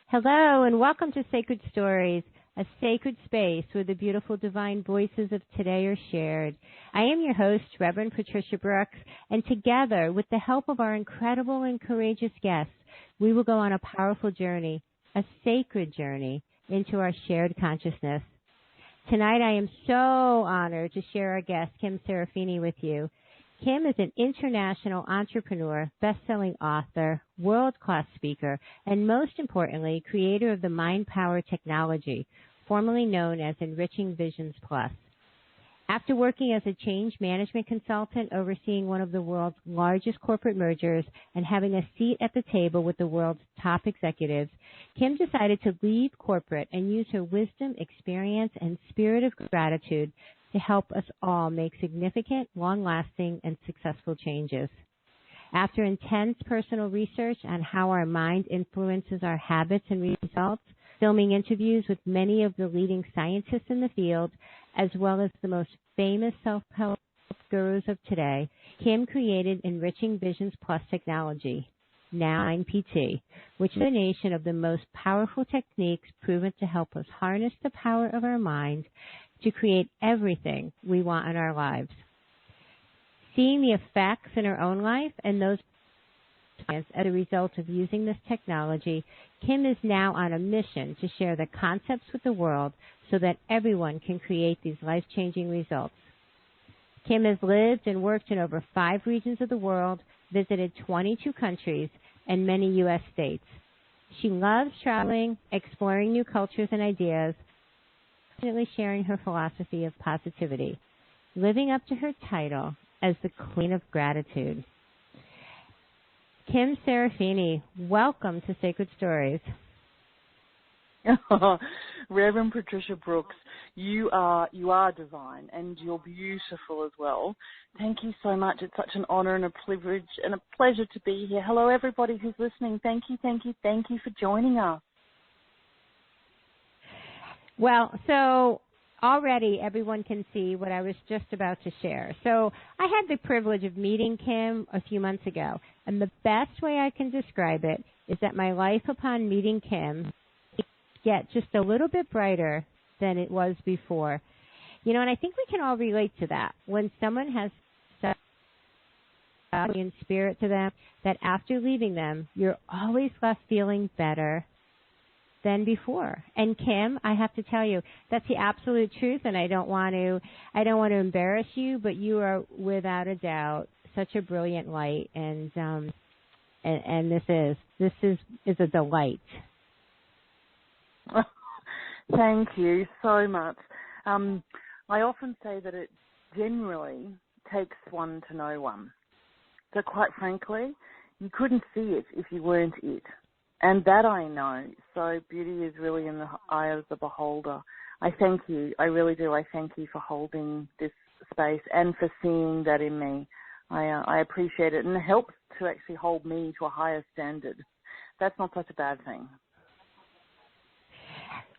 Hello, and welcome to Sacred Stories, a sacred space where the beautiful divine voices of today are shared. I am your host, Reverend Patricia Brooks, and together, with the help of our incredible and courageous guests, we will go on a powerful journey, a sacred journey, into our shared consciousness. Tonight, I am so honored to share our guest, Kim Serafini, with you. Kim is an international entrepreneur, best-selling author, world-class speaker, and most importantly, creator of the Mind Power technology, formerly known as Enriching Visions Plus. After working as a change management consultant overseeing one of the world's largest corporate mergers and having a seat at the table with the world's top executives, Kim decided to leave corporate and use her wisdom, experience, and spirit of gratitude to help us all make significant, long-lasting, and successful changes. After intense personal research on how our mind influences our habits and results, filming interviews with many of the leading scientists in the field, as well as the most famous self-help gurus of today, Kim created Enriching Visions Plus technology, now PT, which is a combination of the most powerful techniques proven to help us harness the power of our mind to create everything we want in our lives. Seeing the effects in our own life and those as a result of using this technology, Kim is now on a mission to share the concepts with the world so that everyone can create these life-changing results. Kim has lived and worked in over 5 regions of the world, visited 22 countries, and many U.S. states. She loves traveling, exploring new cultures and ideas, constantly sharing her philosophy of positivity, living up to her title as the Queen of Gratitude. Kim Serafini, welcome to Sacred Stories. Reverend Patricia Brooks, you are divine, and you're beautiful as well. Thank you so much. It's such an honor and a privilege and a pleasure to be here. Hello, everybody who's listening. Thank you for joining us. Well, so already everyone can see what I was just about to share. So I had the privilege of meeting Kim a few months ago, and the best way I can describe it is that my life upon meeting Kim get just a little bit brighter than it was before. You know, and I think we can all relate to that. When someone has such in spirit to them, that after leaving them, you're always left feeling better than before. And Kim, I have to tell you, that's the absolute truth, and I don't want to embarrass you, but you are without a doubt such a brilliant light, and this is a delight. Thank you so much. I often say that it generally takes one to know one. So quite frankly, you couldn't see it if you weren't it. And that I know. So beauty is really in the eye of the beholder. I thank you. I really do. I thank you for holding this space and for seeing that in me. I appreciate it. And it helps to actually hold me to a higher standard. That's not such a bad thing.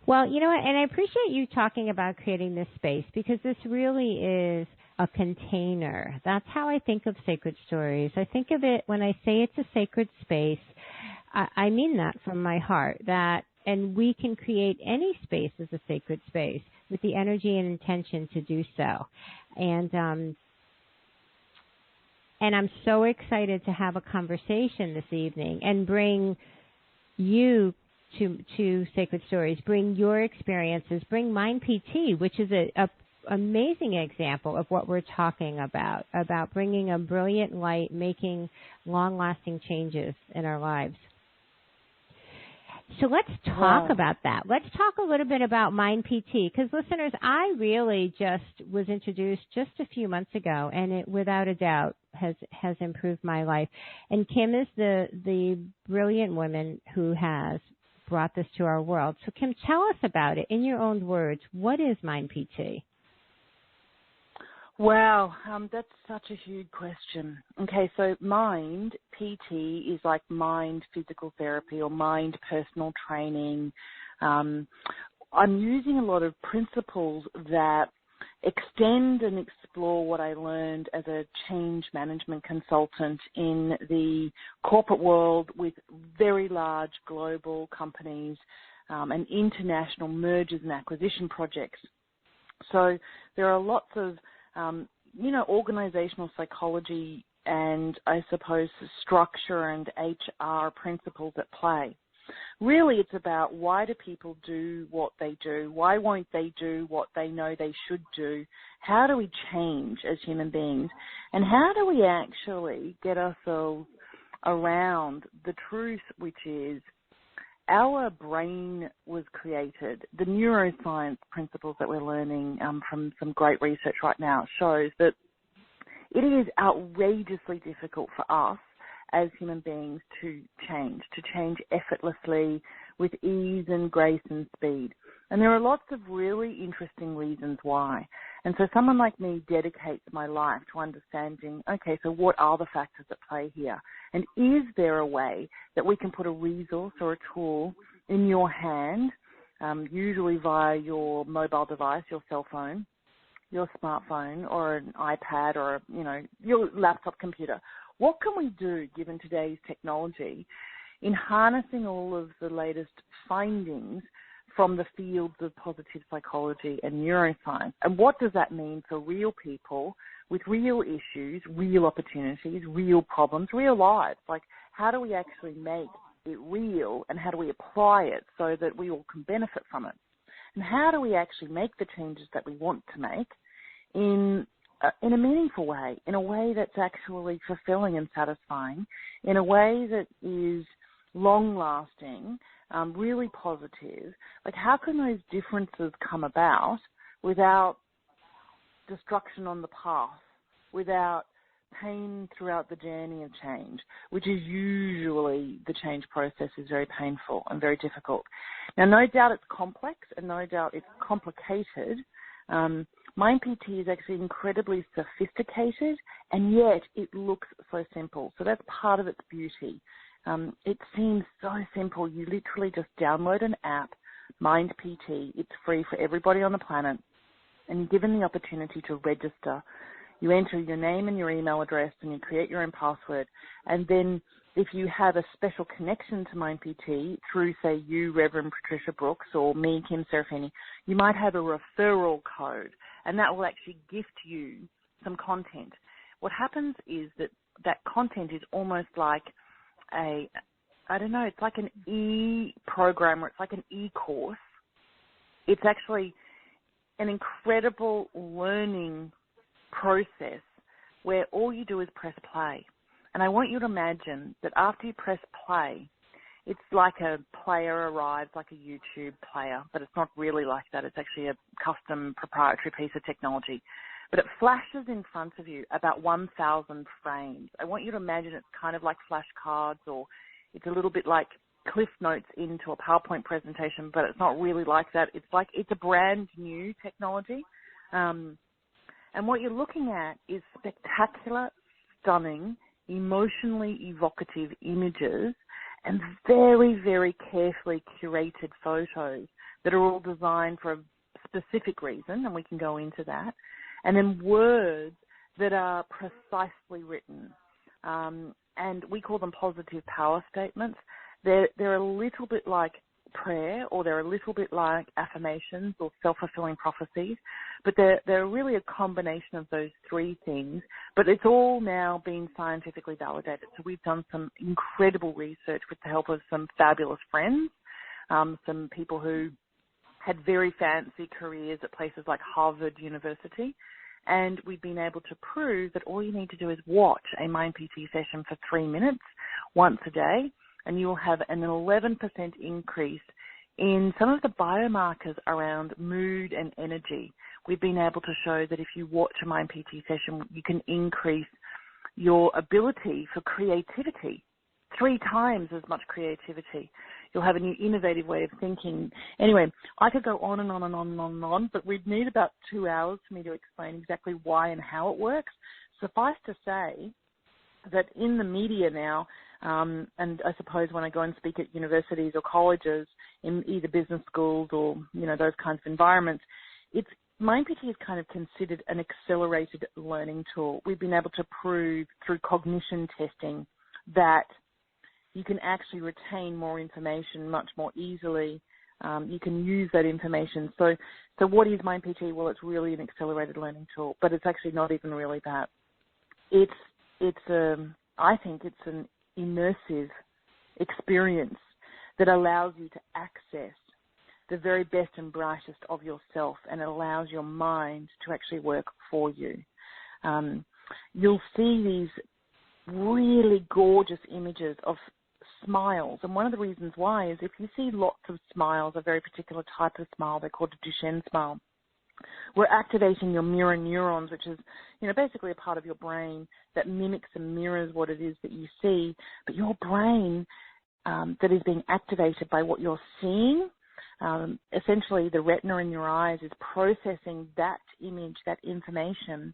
Well, you know what, and I appreciate you talking about creating this space, because this really is a container. That's how I think of Sacred Stories. I think of it, when I say it's a sacred space, I mean that from my heart, and we can create any space as a sacred space with the energy and intention to do so. And I'm so excited to have a conversation this evening and bring you to Sacred Stories, bring your experiences, bring Mind PT, which is a amazing example of what we're talking about bringing a brilliant light, making long-lasting changes in our lives. So let's talk about that. Let's talk a little bit about Mind PT, because listeners, I really just was introduced just a few months ago, and it without a doubt has improved my life. And Kim is the brilliant woman who has brought this to our world. So Kim, tell us about it in your own words. What is Mind PT? Wow, that's such a huge question. Okay, so Mind PT is like mind physical therapy or mind personal training. I'm using a lot of principles that extend and explore what I learned as a change management consultant in the corporate world with very large global companies and international mergers and acquisition projects. So there are lots of, organizational psychology and I suppose structure and HR principles at play. Really, it's about why do people do what they do? Why won't they do what they know they should do? How do we change as human beings? And how do we actually get ourselves around the truth, which is our brain was created. The neuroscience principles that we're learning from some great research right now shows that it is outrageously difficult for us as human beings to change effortlessly with ease and grace and speed. And there are lots of really interesting reasons why. And so someone like me dedicates my life to understanding, okay, so what are the factors at play here? And is there a way that we can put a resource or a tool in your hand, usually via your mobile device, your cell phone, your smartphone, or an iPad, or, your laptop computer? What can we do, given today's technology, in harnessing all of the latest findings from the fields of positive psychology and neuroscience? And what does that mean for real people with real issues, real opportunities, real problems, real lives? Like, how do we actually make it real, and how do we apply it so that we all can benefit from it? And how do we actually make the changes that we want to make in a meaningful way, in a way that's actually fulfilling and satisfying, in a way that is long-lasting, really positive? Like, how can those differences come about without destruction on the path, without pain throughout the journey of change, which is usually the change process is very painful and very difficult. Now, no doubt it's complex and no doubt it's complicated. Mind PT is actually incredibly sophisticated, and yet it looks so simple. So that's part of its beauty. It seems so simple. You literally just download an app, Mind PT. It's free for everybody on the planet, and you're given the opportunity to register. You enter your name and your email address, and you create your own password. And then if you have a special connection to Mind PT through, say, you, Reverend Patricia Brooks, or me, Kim Serafini, you might have a referral code, and that will actually gift you some content. What happens is that content is almost like it's like an e-program, or it's like an e-course. It's actually an incredible learning process where all you do is press play. And I want you to imagine that after you press play, it's like a player arrives, like a YouTube player, but it's not really like that. It's actually a custom proprietary piece of technology. But it flashes in front of you about 1,000 frames. I want you to imagine it's kind of like flashcards, or it's a little bit like Cliff Notes into a PowerPoint presentation, but it's not really like that. It's a brand new technology. And what you're looking at is spectacular, stunning, emotionally evocative images and very, very carefully curated photos that are all designed for a specific reason, and we can go into that. And then words that are precisely written. And we call them positive power statements. They're a little bit like prayer, or they're a little bit like affirmations or self-fulfilling prophecies, but they're really a combination of those three things, but it's all now being scientifically validated. So we've done some incredible research with the help of some fabulous friends, some people who had very fancy careers at places like Harvard University, and we've been able to prove that all you need to do is watch a Mind PT session for 3 minutes once a day, and you will have an 11% increase in some of the biomarkers around mood and energy. We've been able to show that if you watch a Mind PT session, you can increase your ability for creativity, 3 times as much creativity. You'll have a new innovative way of thinking. Anyway, I could go on and on and on and on and on, but we'd need about 2 hours for me to explain exactly why and how it works. Suffice to say that in the media now, and I suppose when I go and speak at universities or colleges, in either business schools or, those kinds of environments, it's MindPT is kind of considered an accelerated learning tool. We've been able to prove through cognition testing that you can actually retain more information much more easily. You can use that information. So what is MindPT? Well, it's really an accelerated learning tool, but it's actually not even really that. I think it's an immersive experience that allows you to access the very best and brightest of yourself, and it allows your mind to actually work for you. You'll see these really gorgeous images of smiles, and one of the reasons why is if you see lots of smiles, a very particular type of smile, they're called a Duchenne smile, we're activating your mirror neurons, which is, basically a part of your brain that mimics and mirrors what it is that you see, but your brain that is being activated by what you're seeing, essentially the retina in your eyes is processing that image, that information,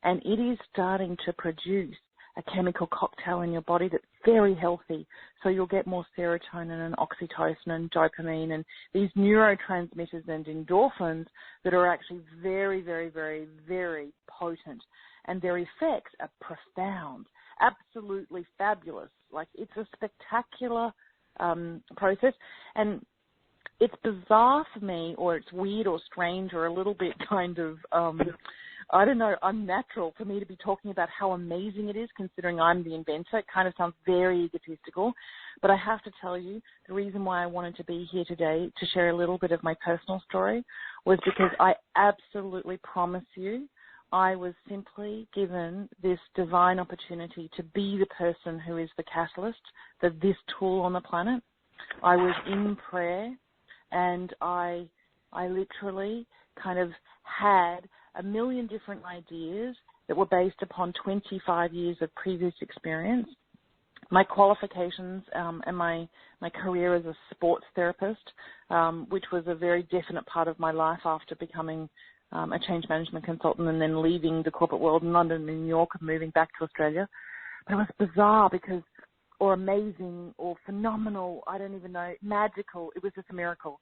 and it is starting to produce a chemical cocktail in your body that's very healthy. So you'll get more serotonin and oxytocin and dopamine and these neurotransmitters and endorphins that are actually very, very, very, very potent. And their effects are profound, absolutely fabulous. Like, it's a spectacular process. And it's bizarre for me, or it's weird or strange or a little bit kind of, I don't know, unnatural for me to be talking about how amazing it is, considering I'm the inventor. It kind of sounds very egotistical. But I have to tell you, the reason why I wanted to be here today to share a little bit of my personal story was because I absolutely promise you I was simply given this divine opportunity to be the person who is the catalyst for this tool on the planet. I was in prayer, and I literally kind of had a million different ideas that were based upon 25 years of previous experience. My qualifications and my career as a sports therapist, which was a very definite part of my life after becoming a change management consultant and then leaving the corporate world in London and New York and moving back to Australia. But it was bizarre or amazing or phenomenal, I don't even know, magical. It was just a miracle.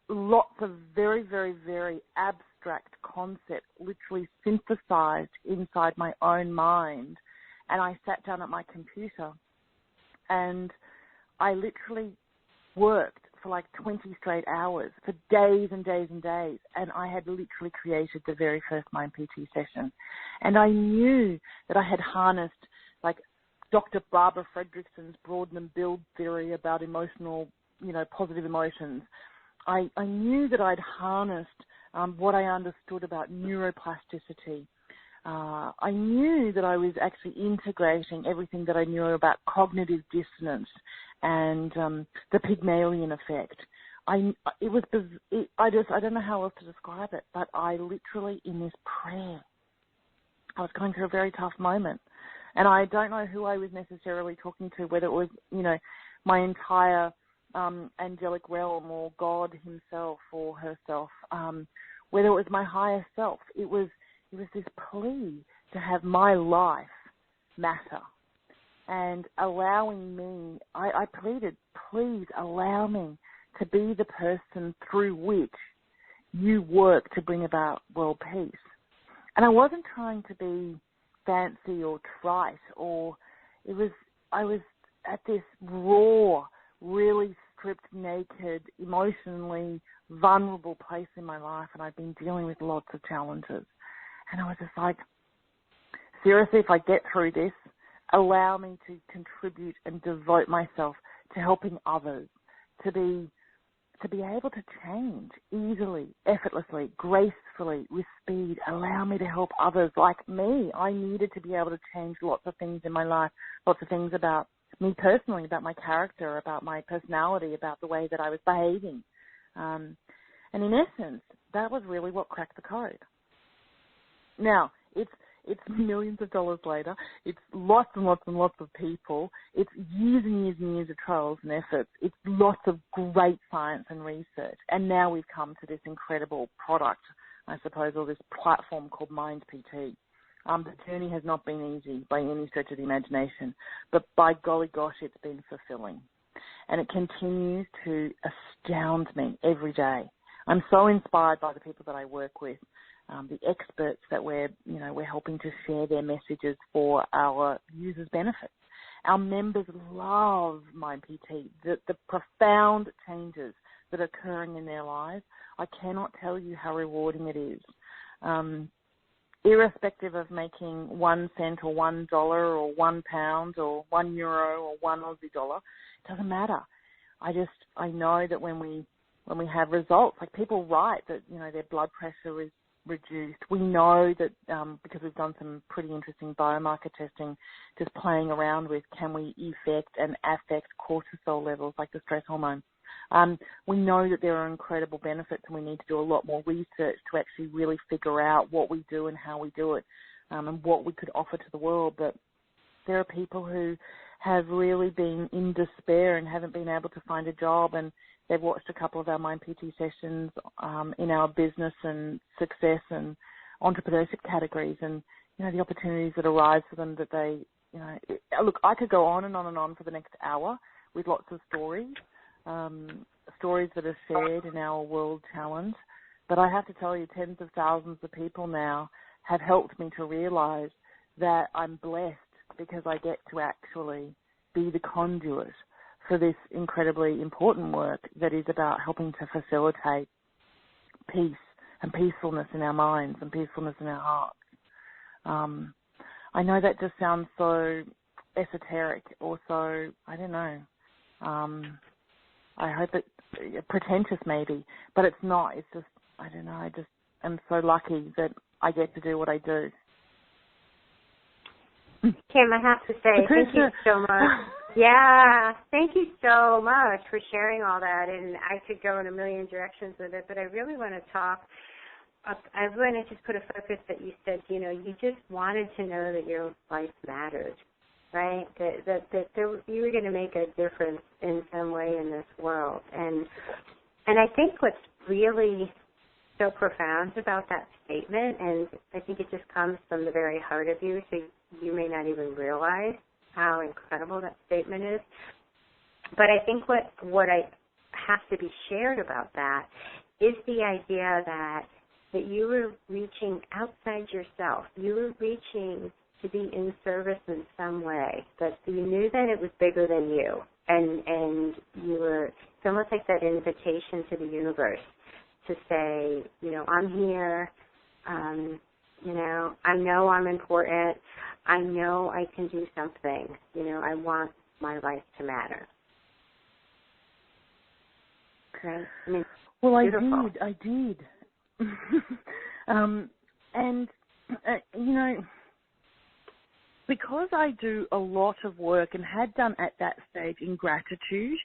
Lots of very, very, very abstract concepts literally synthesized inside my own mind. And I sat down at my computer and I literally worked for like 20 straight hours for days and days and days. And I had literally created the very first MindPT session. And I knew that I had harnessed like Dr. Barbara Fredrickson's broaden and build theory about emotional, positive emotions. I knew that I'd harnessed what I understood about neuroplasticity. I knew that I was actually integrating everything that I knew about cognitive dissonance and the Pygmalion effect. I don't know how else to describe it, but I literally, in this prayer, I was going through a very tough moment. And I don't know who I was necessarily talking to, whether it was, my entire angelic realm or God himself or herself, whether it was my higher self. It was this plea to have my life matter and allowing me, I pleaded, please allow me to be the person through which you work to bring about world peace. And I wasn't trying to be fancy or trite, I was at this raw, really stripped naked, emotionally vulnerable place in my life, and I've been dealing with lots of challenges. And I was just like, seriously, if I get through this, allow me to contribute and devote myself to helping others, to be able to change easily, effortlessly, gracefully, with speed. Allow me to help others like me. I needed to be able to change lots of things in my life, lots of things about me personally, about my character, about my personality, about the way that I was behaving. And in essence, that was really what cracked the code. Now, it's millions of dollars later. It's lots and lots and lots of people. It's years and years and years of trials and efforts. It's lots of great science and research. And now we've come to this incredible product, I suppose, or this platform called MindPT. The journey has not been easy by any stretch of the imagination, but by golly gosh, it's been fulfilling. And it continues to astound me every day. I'm so inspired by the people that I work with, the experts that we're helping to share their messages for our users' benefit. Our members love MindPT, the profound changes that are occurring in their lives. I cannot tell you how rewarding it is. Irrespective of making 1 cent or $1 or £1 or €1 or $1 Aussie dollar, it doesn't matter. I know that when we have results, like people write that, their blood pressure is reduced. We know that because we've done some pretty interesting biomarker testing, just playing around with can we affect cortisol levels, like the stress hormone. We know that there are incredible benefits, and we need to do a lot more research to actually really figure out what we do and how we do it, and what we could offer to the world. But there are people who have really been in despair and haven't been able to find a job, and they've watched a couple of our MindPT sessions in our business and success and entrepreneurship categories, and the opportunities that arise for them that they, look, I could go on and on and on for the next hour with lots of stories that are shared in our World Challenge. But I have to tell you, tens of thousands of people now have helped me to realize that I'm blessed because I get to actually be the conduit for this incredibly important work that is about helping to facilitate peace and peacefulness in our minds and peacefulness in our hearts. I know that just sounds so esoteric or so, I don't know, I hope it's pretentious maybe, but it's not. It's just, I don't know, I just am so lucky that I get to do what I do. Kim, I have to say, Patricia. Thank you so much. Yeah, thank you so much for sharing all that. And I could go in a million directions with it, but I really want to talk. I want to just put a focus that you said, you just wanted to know that your life mattered, right? That you were going to make a difference in some way in this world. And I think what's really so profound about that statement, and I think it just comes from the very heart of you, so you may not even realize how incredible that statement is. But I think what I has to be shared about that is the idea that you were reaching outside yourself. You were reaching to be in service in some way, that you knew that it was bigger than you, and you were, it's almost like that invitation to the universe to say, I'm here, I know I'm important, I know I can do something, I want my life to matter. Okay? Well, beautiful. I did. Because I do a lot of work and had done at that stage in gratitude,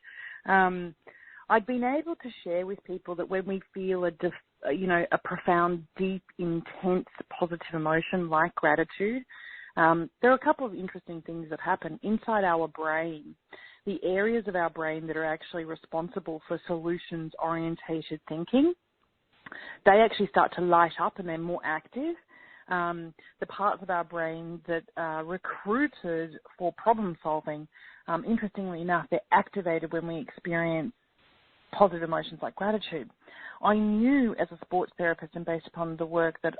I've been able to share with people that when we feel a profound, deep, intense, positive emotion like gratitude, there are a couple of interesting things that happen inside our brain. The areas of our brain that are actually responsible for solutions-orientated thinking, they actually start to light up and they're more active. The parts of our brain that are recruited for problem solving, interestingly enough, they're activated when we experience positive emotions like gratitude. I knew as a sports therapist, and based upon the work that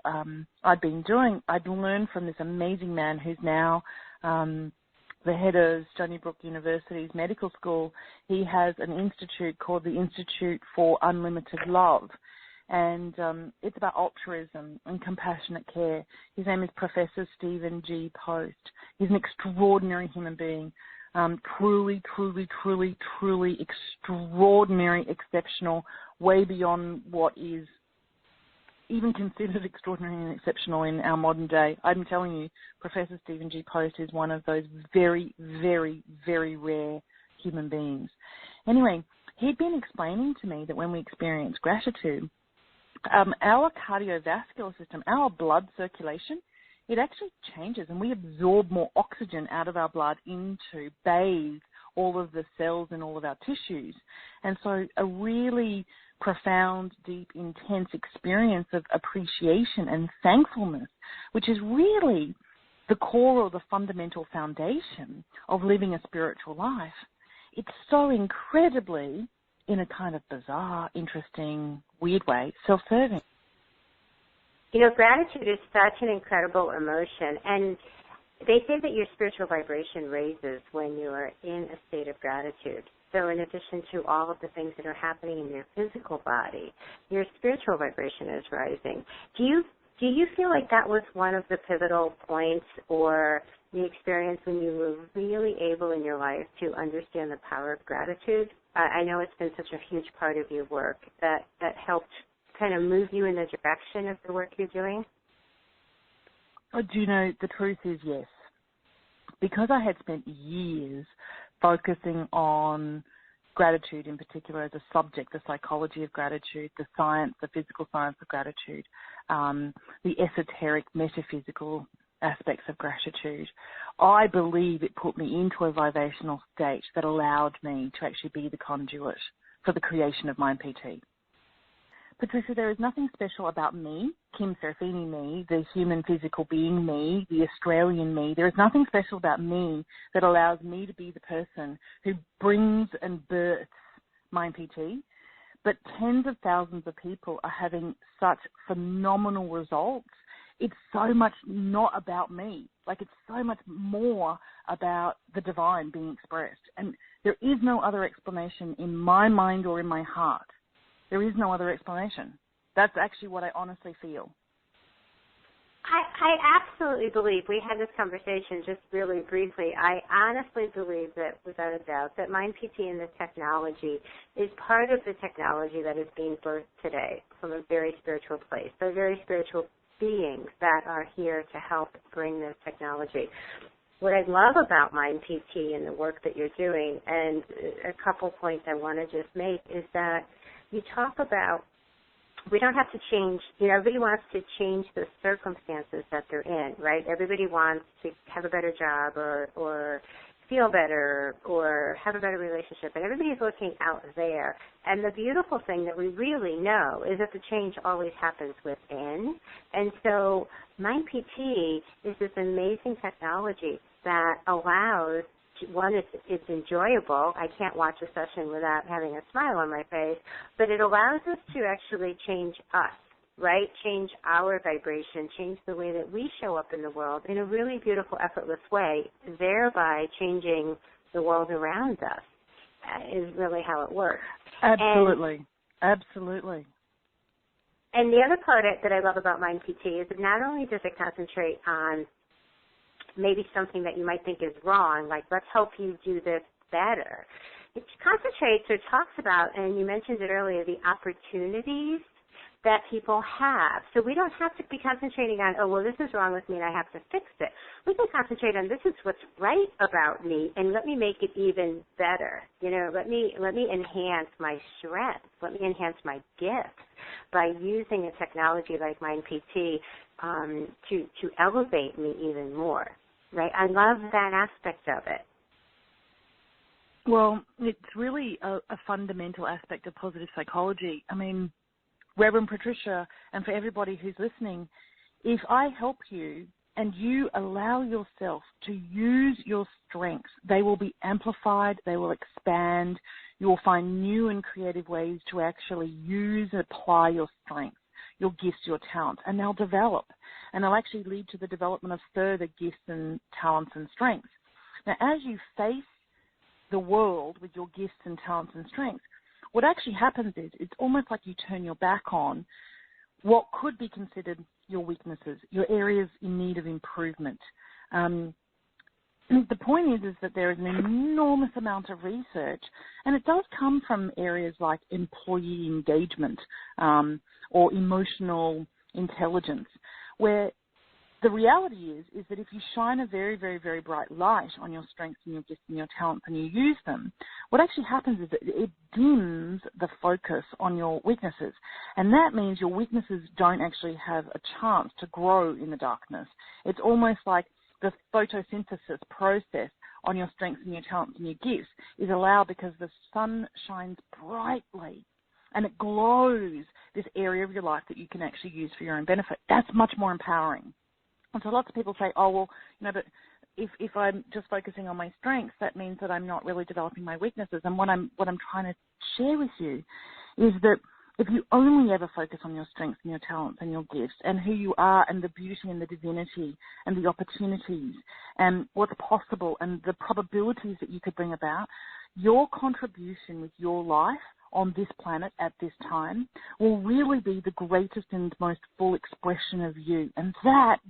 I'd been doing, I'd learned from this amazing man who's now the head of Stony Brook University's medical school. He has an institute called the Institute for Unlimited Love. And it's about altruism and compassionate care. His name is Professor Stephen G. Post. He's an extraordinary human being, truly extraordinary, exceptional, way beyond what is even considered extraordinary and exceptional in our modern day. I'm telling you, Professor Stephen G. Post is one of those very, very, very rare human beings. Anyway, he'd been explaining to me that when we experience gratitude, our cardiovascular system, our blood circulation, it actually changes and we absorb more oxygen out of our blood into bathe all of the cells in all of our tissues. And so a really profound, deep, intense experience of appreciation and thankfulness, which is really the core or the fundamental foundation of living a spiritual life. It's so incredibly in a kind of bizarre, interesting, weird way, self-serving. You know, gratitude is such an incredible emotion, and they say that your spiritual vibration raises when you are in a state of gratitude. So in addition to all of the things that are happening in your physical body, your spiritual vibration is rising. Do you feel like that was one of the pivotal points or the experience when you were really able in your life to understand the power of gratitude? I know it's been such a huge part of your work that helped kind of move you in the direction of the work you're doing. Do you know, the truth is yes. Because I had spent years focusing on gratitude in particular as a subject, the psychology of gratitude, the science, the physical science of gratitude, the esoteric, metaphysical aspects of gratitude, I believe it put me into a vibrational state that allowed me to actually be the conduit for the creation of Mind PT. Patricia, there is nothing special about me, Kim Serafini me, the human physical being me, the Australian me. There is nothing special about me that allows me to be the person who brings and births Mind PT. But tens of thousands of people are having such phenomenal results. It's so much not about me. Like, it's so much more about the divine being expressed. And there is no other explanation in my mind or in my heart. There is no other explanation. That's actually what I honestly feel. I absolutely believe, we had this conversation just really briefly, I honestly believe that, without a doubt, that Mind PT and this technology is part of the technology that is being birthed today from a very spiritual place. They're very spiritual beings that are here to help bring this technology. What I love about Mind PT and the work that you're doing, and a couple points I want to just make, is that you talk about we don't have to change, everybody wants to change the circumstances that they're in, right? Everybody wants to have a better job or feel better or have a better relationship, and everybody's looking out there. And the beautiful thing that we really know is that the change always happens within. And so Mind PT is this amazing technology that allows, one, it's enjoyable. I can't watch a session without having a smile on my face, but it allows us to actually change us, right? Change our vibration, change the way that we show up in the world in a really beautiful, effortless way, thereby changing the world around us, is really how it works. Absolutely. Absolutely. And the other part that I love about Mind PT is that not only does it concentrate on maybe something that you might think is wrong, like let's help you do this better. It concentrates or talks about, and you mentioned it earlier, the opportunities that people have. So we don't have to be concentrating on, oh, well, this is wrong with me and I have to fix it. We can concentrate on this is what's right about me and let me make it even better. Let me enhance my strength. Let me enhance my gifts by using a technology like Mind PT to elevate me even more. Right? I love that aspect of it. Well, it's really a fundamental aspect of positive psychology. I mean, Reverend Patricia, and for everybody who's listening, if I help you and you allow yourself to use your strengths, they will be amplified, they will expand, you will find new and creative ways to actually use and apply your strengths, your gifts, your talents, and they'll develop. And they'll actually lead to the development of further gifts and talents and strengths. Now, as you face the world with your gifts and talents and strengths, what actually happens is it's almost like you turn your back on what could be considered your weaknesses, your areas in need of improvement. The point is that there is an enormous amount of research, and it does come from areas like employee engagement or emotional intelligence, where the reality is that if you shine a very, very, very bright light on your strengths and your gifts and your talents and you use them, what actually happens is that it dims the focus on your weaknesses. And that means your weaknesses don't actually have a chance to grow in the darkness. It's almost like the photosynthesis process on your strengths and your talents and your gifts is allowed because the sun shines brightly and it glows this area of your life that you can actually use for your own benefit. That's much more empowering. And so lots of people say, oh, well, but if I'm just focusing on my strengths, that means that I'm not really developing my weaknesses. And what I'm trying to share with you is that if you only ever focus on your strengths and your talents and your gifts and who you are and the beauty and the divinity and the opportunities and what's possible and the probabilities that you could bring about, your contribution with your life on this planet at this time will really be the greatest and most full expression of you. And that's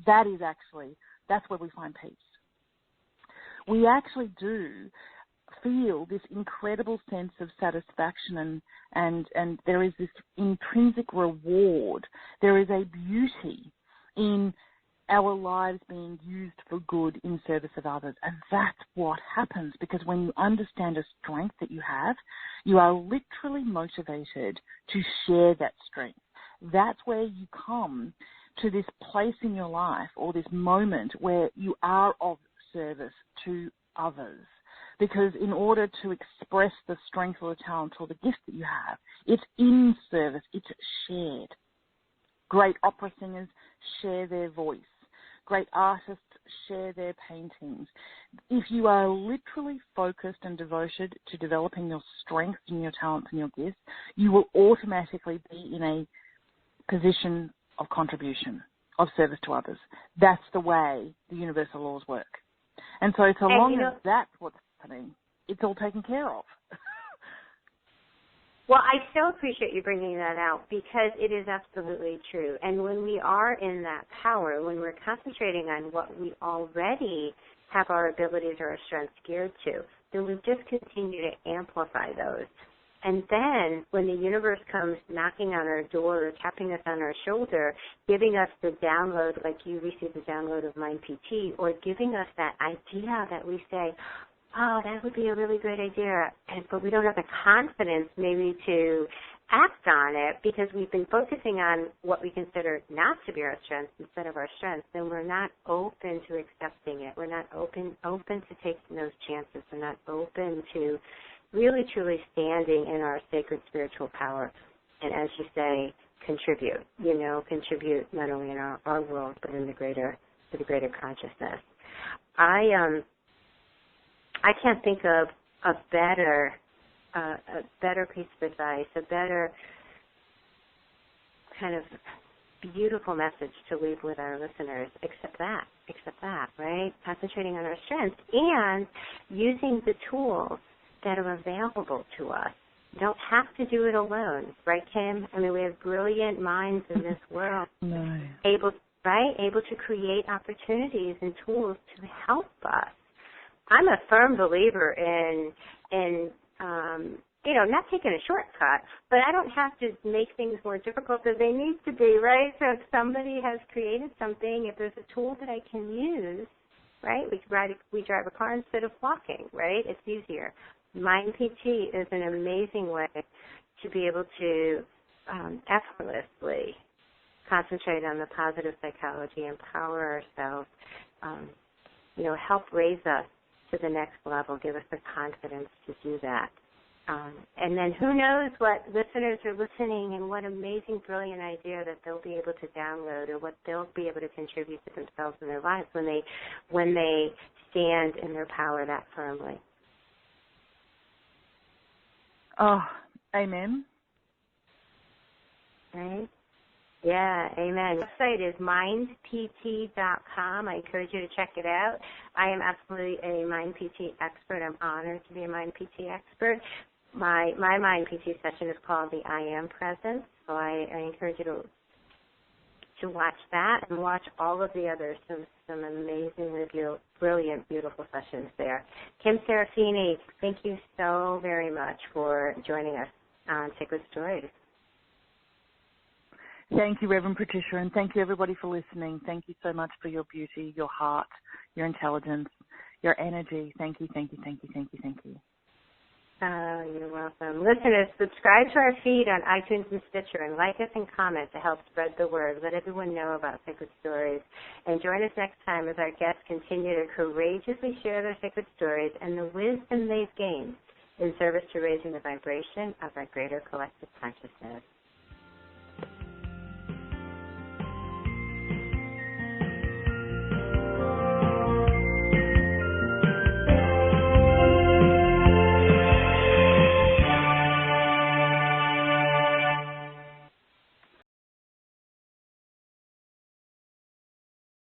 where we find peace. We actually do feel this incredible sense of satisfaction and there is this intrinsic reward. There is a beauty in our lives being used for good in service of others. And that's what happens, because when you understand a strength that you have, you are literally motivated to share that strength. That's where you come to this place in your life or this moment where you are of service to others. Because in order to express the strength or the talent or the gift that you have, it's in service, it's shared. Great opera singers share their voice. Great artists share their paintings. If you are literally focused and devoted to developing your strengths and your talents and your gifts, you will automatically be in a position of contribution, of service to others. That's the way the universal laws work. And so long as that's what's happening, it's all taken care of. Well, I so appreciate you bringing that out, because it is absolutely true. And when we are in that power, when we're concentrating on what we already have our abilities or our strengths geared to, then we just continue to amplify those. And then when the universe comes knocking on our door or tapping us on our shoulder, giving us the download, like you received the download of Mind PT, or giving us that idea that we say, oh, that would be a really great idea, but we don't have the confidence maybe to act on it because we've been focusing on what we consider not to be our strengths instead of our strengths, then we're not open to accepting it. We're not open to taking those chances. We're not open to really truly standing in our sacred spiritual power. And as you say, contribute not only in our world, but in the greater consciousness. I can't think of a better piece of advice, a better kind of beautiful message to leave with our listeners, except that, right? Concentrating on our strengths and using the tools that are available to us. You don't have to do it alone, right, Kim? I mean, we have brilliant minds in this world, able to create opportunities and tools to help us. I'm a firm believer in not taking a shortcut, but I don't have to make things more difficult than they need to be, right? So if somebody has created something, if there's a tool that I can use, right? We drive a car instead of walking, right? It's easier. Mind PT is an amazing way to be able to effortlessly concentrate on the positive psychology, empower ourselves, help raise us to the next level, give us the confidence to do that. And then who knows what listeners are listening and what amazing, brilliant idea that they'll be able to download or what they'll be able to contribute to themselves in their lives when they stand in their power that firmly. Oh, amen. Right? Yeah, amen. The website is mindpt.com. I encourage you to check it out. I am absolutely a Mind PT expert. I'm honored to be a Mind PT expert. My Mind PT session is called the I Am Presence, so I encourage you to watch that and watch all of the others, some amazingly brilliant, beautiful sessions there. Kim Serafini, thank you so very much for joining us on Sacred Stories. Thank you, Reverend Patricia, and thank you, everybody, for listening. Thank you so much for your beauty, your heart, your intelligence, your energy. Thank you, thank you, thank you, thank you, thank you. Oh, you're welcome. Listeners, subscribe to our feed on iTunes and Stitcher and like us and comment to help spread the word. Let everyone know about Sacred Stories. And join us next time as our guests continue to courageously share their sacred stories and the wisdom they've gained in service to raising the vibration of our greater collective consciousness.